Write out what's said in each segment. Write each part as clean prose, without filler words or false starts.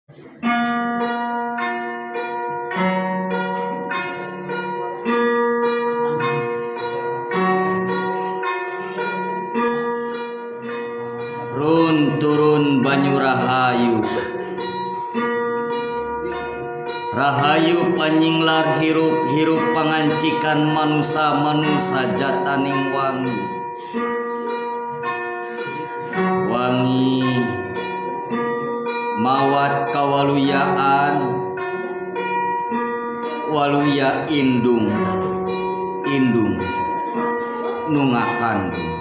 Run turun banyu rahayu, rahayu panyinglar hirup-hirup pangancikan manusa-manusa jataning wangi. Wangi mawat kawaluyaan, waluya indung, indung nungakandung.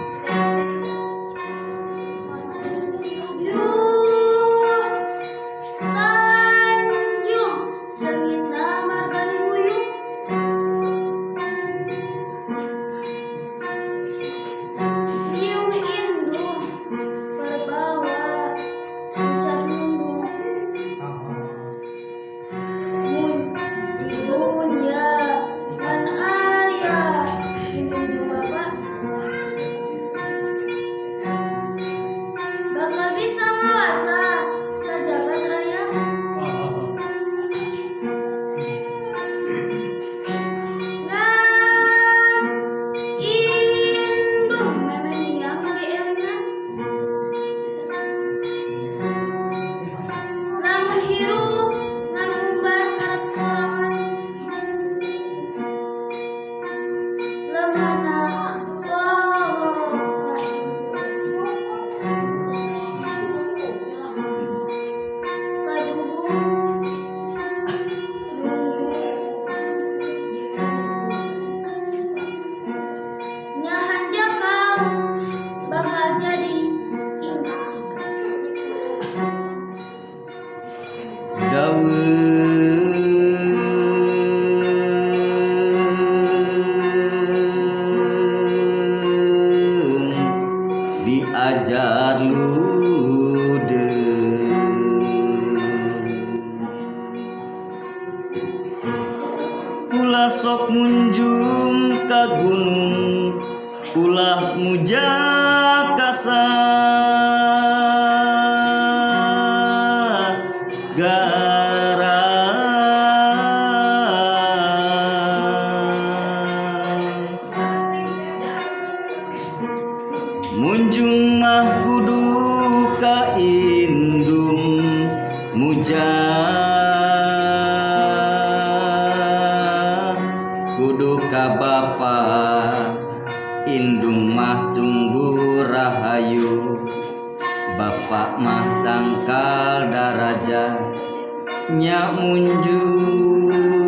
Diajar lude ulah sok munjung ka gunung, ulah muja kasa gara. Munjung mah kudu ka indung muja, kudu ka bapa indung mah tunggu rahayu, bapak mah tangkal darajat nya munjung.